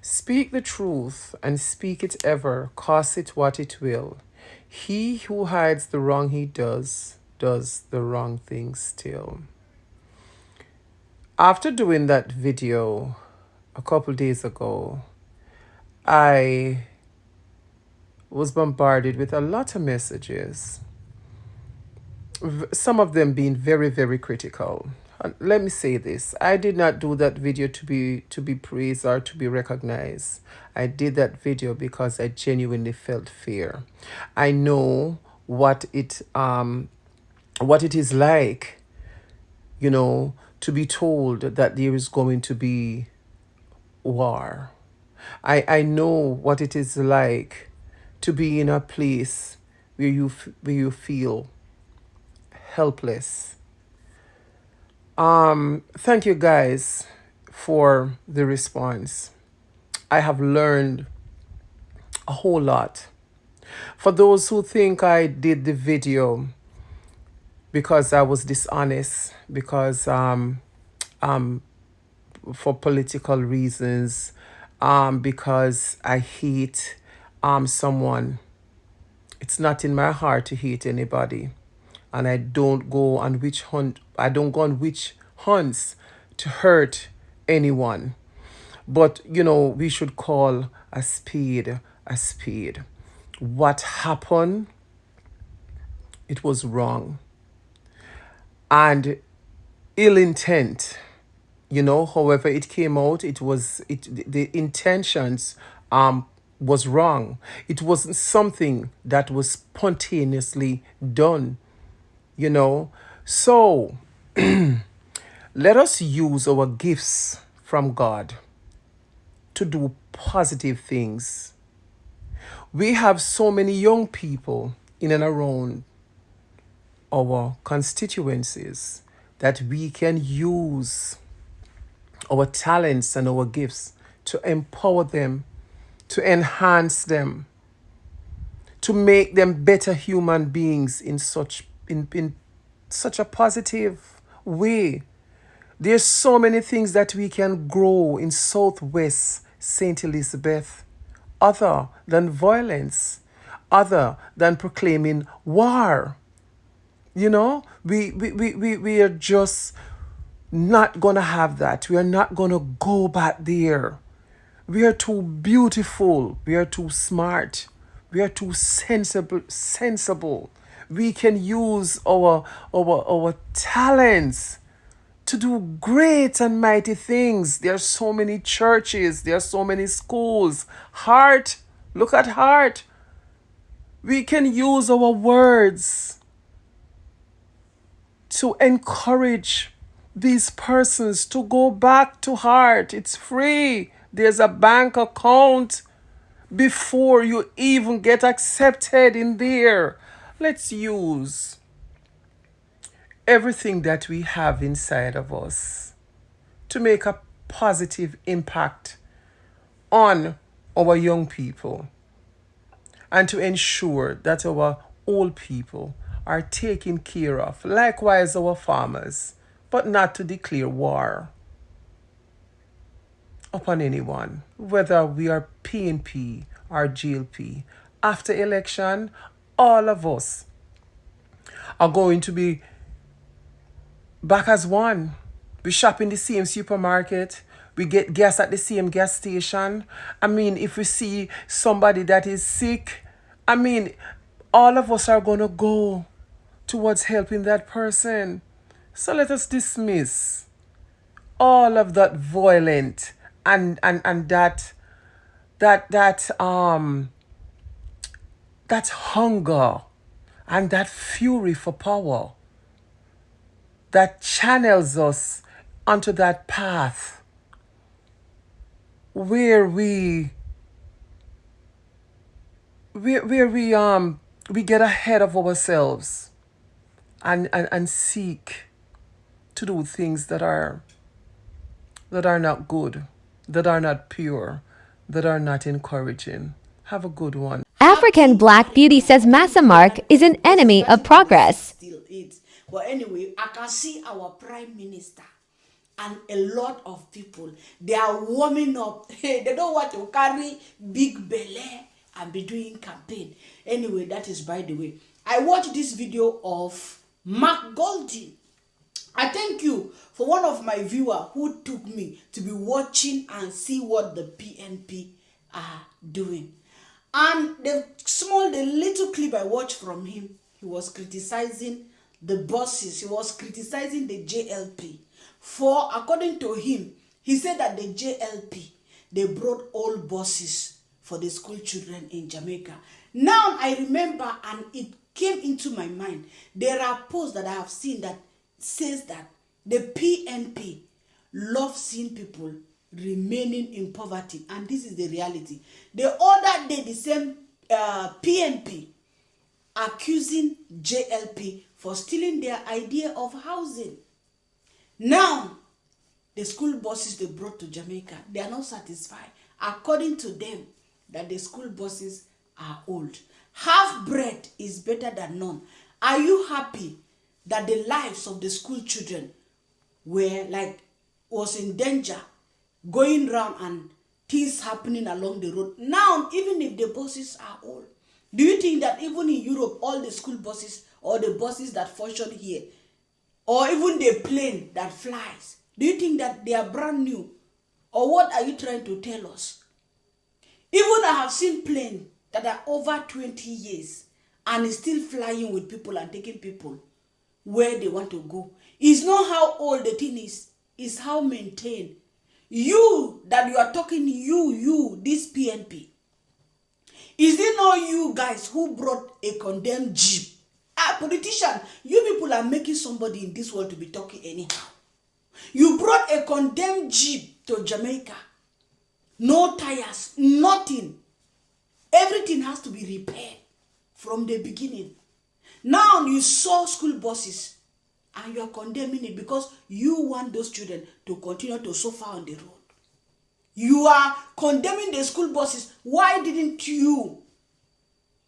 Speak the truth and speak it ever, cost it what it will. He who hides the wrong he does the wrong thing still. After doing that video a couple days ago, I was bombarded with a lot of messages, some of them being very, very critical. Let me say this. I did not do that video to be praised or to be recognized. I did that video because I genuinely felt fear. I know what it is like, to be told that there is going to be war. I know what it is like to be in a place where you feel helpless. Thank you guys for the response. I have learned a whole lot. For those who think I did the video because I was dishonest, because for political reasons, because I hate someone. It's not in my heart to hate anybody. And I don't go on witch hunts to hurt anyone. But we should call a spade a spade. What happened, it was wrong. And ill intent. However it came out, the intentions was wrong. It wasn't something that was spontaneously done. So let us use our gifts from God to do positive things. We have so many young people in and around our constituencies that we can use our talents and our gifts to empower them, to enhance them, to make them better human beings in such a positive way. There's so many things that we can grow in Southwest St. Elizabeth other than violence, other than proclaiming war. We are just not going to have that. We are not going to go back there. We are too beautiful. We are too smart. We are too sensible. We can use our talents to do great and mighty things. There are so many churches. There are so many schools. Heart. Look at Heart. We can use our words to encourage these persons to go back to Heart. It's free. There's a bank account before you even get accepted in there. Let's use everything that we have inside of us to make a positive impact on our young people and to ensure that our old people are taken care of. Likewise, our farmers, but not to declare war upon anyone, whether we are PNP or GLP. After election, all of us are going to be back as one. We shop in the same supermarket. We get gas at the same gas station. If we see somebody that is sick, all of us are going to go towards helping that person. So let us dismiss all of that violent and that hunger and that fury for power that channels us onto that path where we get ahead of ourselves and seek to do things that are not good, that are not pure, that are not encouraging. Have a good one. African Black Beauty says Massa Mark is an enemy of progress. Still is. But anyway, I can see our Prime Minister and a lot of people, they are warming up. They don't want to carry big belly and be doing campaign. Anyway, that is by the way. I watched this video of Mark Golding. I thank you for one of my viewer who took me to be watching and see what the PNP are doing. And the little clip I watched from him, he was criticizing the bosses. He was criticizing the JLP. For, according to him, he said that the JLP, they brought old buses for the school children in Jamaica. Now I remember, and it came into my mind, there are posts that I have seen that says that the PNP love seeing people remaining in poverty, and this is the reality. The other day, the same PNP accusing JLP for stealing their idea of housing. Now, the school buses they brought to Jamaica, they are not satisfied. According to them, that the school buses are old. Half bread is better than none. Are you happy that the lives of the school children was in danger, going round and things happening along the road? Now, even if the buses are old, do you think that even in Europe, all the school buses or the buses that function here, or even the plane that flies, do you think that they are brand new? Or what are you trying to tell us? Even I have seen planes that are over 20 years and is still flying with people and taking people where they want to go. It's not how old the thing is, it's how maintained. You that you are talking, this PNP. Is it not you guys who brought a condemned jeep? Politician, you people are making somebody in this world to be talking anyhow. You brought a condemned jeep to Jamaica. No tires, nothing. Everything has to be repaired from the beginning. Now you saw school buses and you are condemning it because you want those children to continue to suffer on the road. You are condemning the school buses. Why didn't you,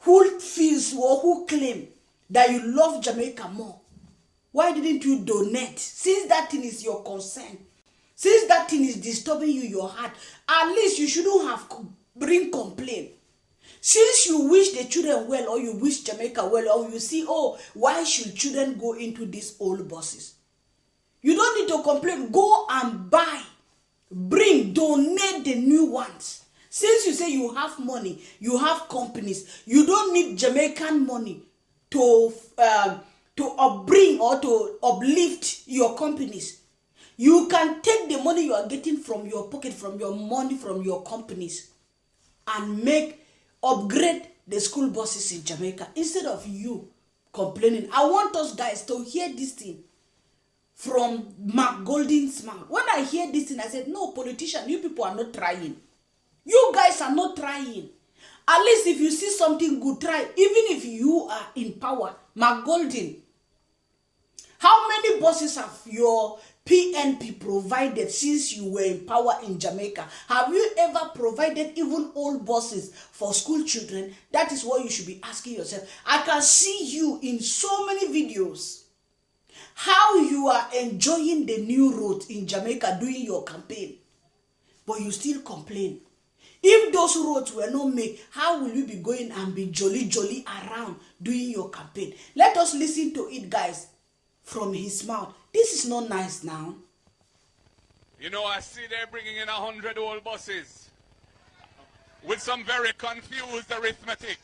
who feels or who claim that you love Jamaica more, why didn't you donate? Since that thing is your concern, since that thing is disturbing you, your heart, at least you shouldn't have bring complaint. Since you wish the children well, or you wish Jamaica well, or you see, oh, why should children go into these old buses? You don't need to complain. Go and buy, bring, donate the new ones. Since you say you have money, you have companies, you don't need Jamaican money to upbring or to uplift your companies. You can take the money you are getting from your pocket, from your money, from your companies, and upgrade the school buses in Jamaica instead of you complaining. I want us guys to hear this thing from Mark Golding's mouth. When I hear this thing, I said, no, politician, you people are not trying. You guys are not trying. At least if you see something good, try. Even if you are in power, Mark Golding, how many buses have your PNP provided since you were in power in Jamaica? Have you ever provided even old buses for school children? That is what you should be asking yourself. I can see you in so many videos, how you are enjoying the new roads in Jamaica doing your campaign, but you still complain. If those roads were not made, how will you be going and be jolly around doing your campaign? Let us listen to it, guys, from his mouth. This is not nice now. You know, I see they're bringing in 100 old buses with some very confused arithmetic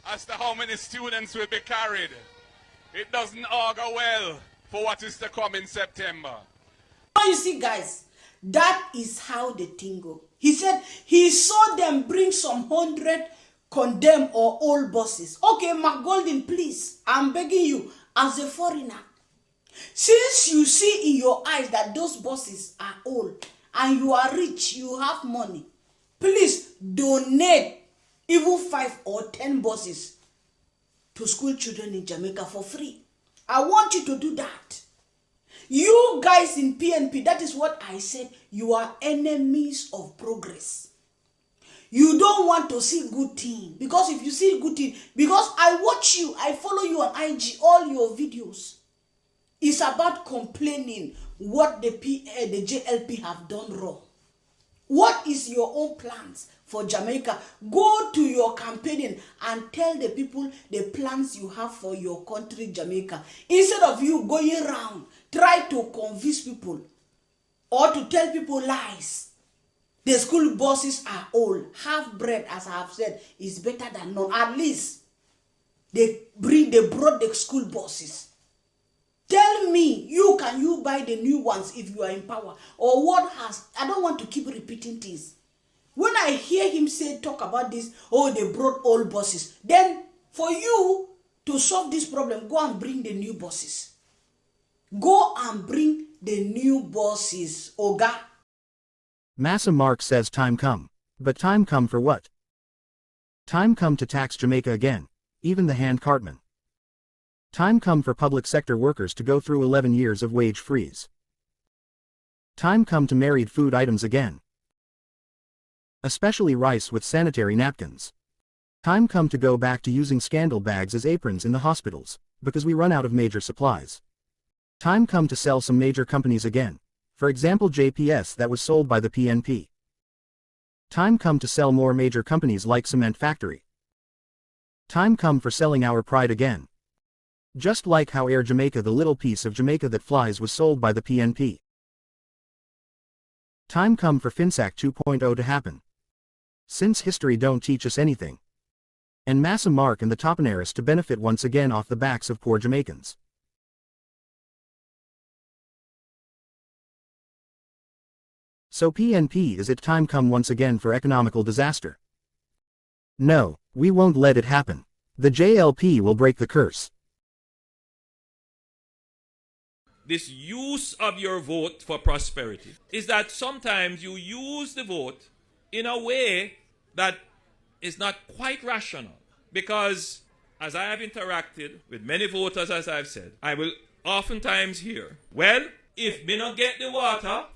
as to how many students will be carried. It doesn't augur well for what is to come in September. You see, guys, that is how the thing go. He said he saw them bring some 100 condemned or old buses. Okay, Mark Golding, please, I'm begging you, as a foreigner, since you see in your eyes that those buses are old and you are rich, you have money, please donate even 5 or 10 buses to school children in Jamaica for free. I want you to do that. You guys in PNP, that is what I said, you are enemies of progress. You don't want to see good thing, because if you see good thing, because I watch you, I follow you on IG, all your videos, it's about complaining, what the the JLP have done wrong. What is your own plans for Jamaica? Go to your campaigning and tell the people the plans you have for your country, Jamaica. Instead of you going around, try to convince people or to tell people lies. The school buses are old. Half bread, as I have said, is better than none. At least they brought the school buses. Tell me, can you buy the new ones if you are in power? Or what has, I don't want to keep repeating things. When I hear him talk about this, oh, they brought old buses. Then for you to solve this problem, go and bring the new buses. Go and bring the new buses, Oga. Massa Mark says time come. But time come for what? Time come to tax Jamaica again, even the hand cartman. Time come for public sector workers to go through 11 years of wage freeze. Time come to married food items again. Especially rice with sanitary napkins. Time come to go back to using scandal bags as aprons in the hospitals, because we run out of major supplies. Time come to sell some major companies again, for example JPS that was sold by the PNP. Time come to sell more major companies like Cement Factory. Time come for selling our pride again. Just like how Air Jamaica, the little piece of Jamaica that flies, was sold by the PNP. Time come for FinSac 2.0 to happen. Since history don't teach us anything. And Massa Mark and the Toponaris to benefit once again off the backs of poor Jamaicans. So PNP, is it time come once again for economical disaster? No, we won't let it happen. The JLP will break the curse. This use of your vote for prosperity is that sometimes you use the vote in a way that is not quite rational. Because as I have interacted with many voters, as I've said, I will oftentimes hear, well, if me not get the water,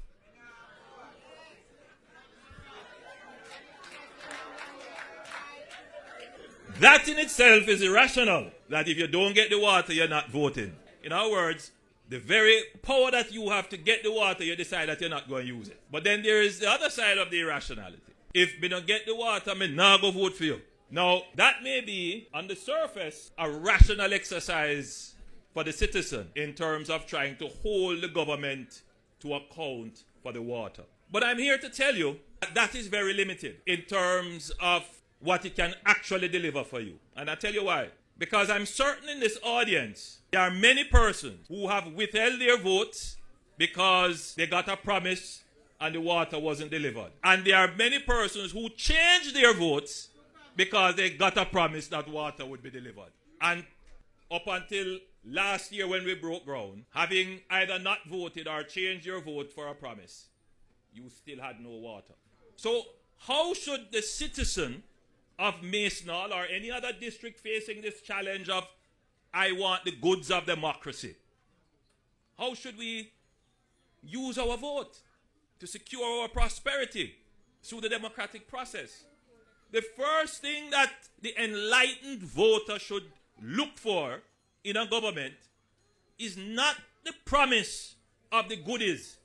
that in itself is irrational. That if you don't get the water, you're not voting. In other words, the very power that you have to get the water, you decide that you're not going to use it. But then there is the other side of the irrationality. If me don't get the water, me not go vote for you. Now, that may be, on the surface, a rational exercise for the citizen in terms of trying to hold the government to account for the water. But I'm here to tell you that that is very limited in terms of what it can actually deliver for you. And I'll tell you why. Because I'm certain in this audience, there are many persons who have withheld their votes because they got a promise and the water wasn't delivered. And there are many persons who changed their votes because they got a promise that water would be delivered. And up until last year when we broke ground, having either not voted or changed your vote for a promise, you still had no water. So how should the citizen of Masonal or any other district facing this challenge of I want the goods of democracy, how should we use our vote to secure our prosperity through the democratic process? The first thing that the enlightened voter should look for in a government is not the promise of the goodies,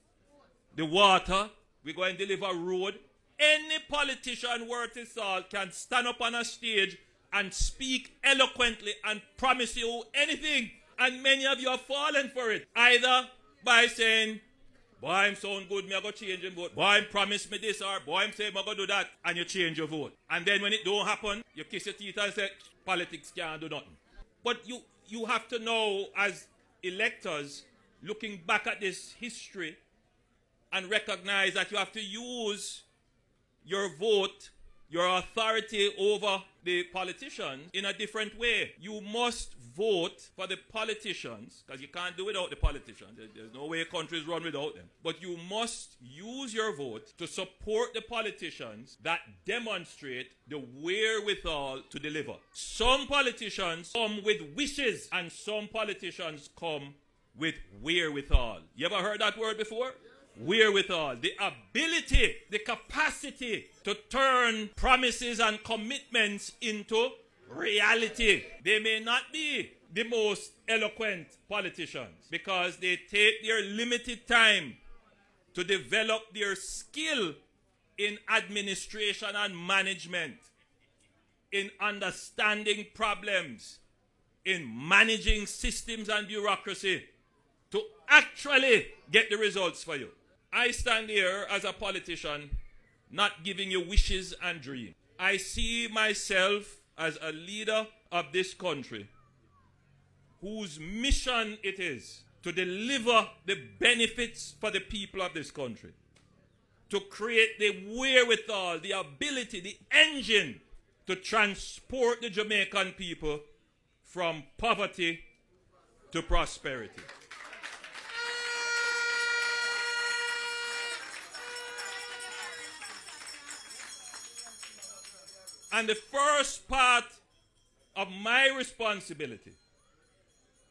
the water, we're going to deliver road. Any politician worth his salt can stand up on a stage and speak eloquently and promise you anything. And many of you have fallen for it. Either by saying, boy, I'm sound good, me I go change your vote. Boy, I'm promise me this, or boy, I'm saying I go do that, and you change your vote. And then when it don't happen, you kiss your teeth and say, politics can't do nothing. But you have to know, as electors, looking back at this history, and recognize that you have to use your vote, your authority over the politicians in a different way. You must vote for the politicians, because you can't do without the politicians. There's no way countries run without them. But you must use your vote to support the politicians that demonstrate the wherewithal to deliver. Some politicians come with wishes, and some politicians come with wherewithal. You ever heard that word before? Wherewithal, the ability, the capacity to turn promises and commitments into reality. They may not be the most eloquent politicians because they take their limited time to develop their skill in administration and management, in understanding problems, in managing systems and bureaucracy to actually get the results for you. I stand here as a politician not giving you wishes and dreams. I see myself as a leader of this country whose mission it is to deliver the benefits for the people of this country, to create the wherewithal, the ability, the engine to transport the Jamaican people from poverty to prosperity. And the first part of my responsibility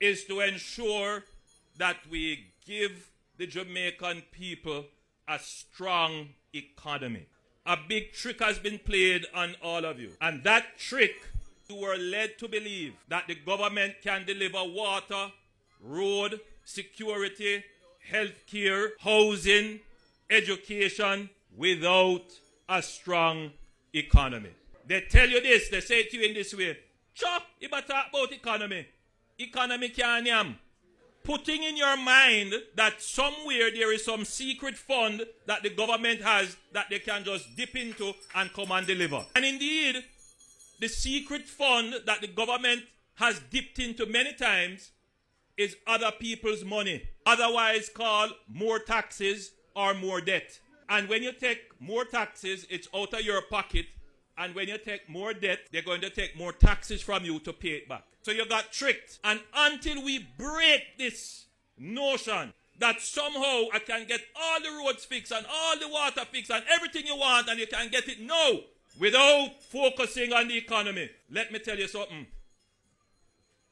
is to ensure that we give the Jamaican people a strong economy. A big trick has been played on all of you. And that trick, you were led to believe that the government can deliver water, road, security, healthcare, housing, education without a strong economy. They tell you this, they say it to you in this way. Sure, you better talk about economy. Economy can't yam. Putting in your mind that somewhere there is some secret fund that the government has that they can just dip into and come and deliver. And indeed, the secret fund that the government has dipped into many times is other people's money, otherwise called more taxes or more debt. And when you take more taxes, it's out of your pocket. And when you take more debt, they're going to take more taxes from you to pay it back. So you got tricked. And until we break this notion that somehow I can get all the roads fixed and all the water fixed and everything you want and you can get it now without focusing on the economy. Let me tell you something.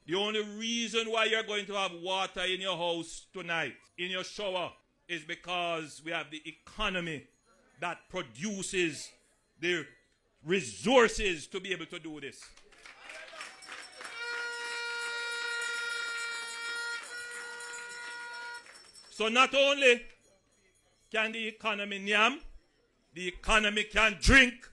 The only reason why you're going to have water in your house tonight, in your shower, is because we have the economy that produces the resources to be able to do this. So not only can the economy nyam, the economy can drink,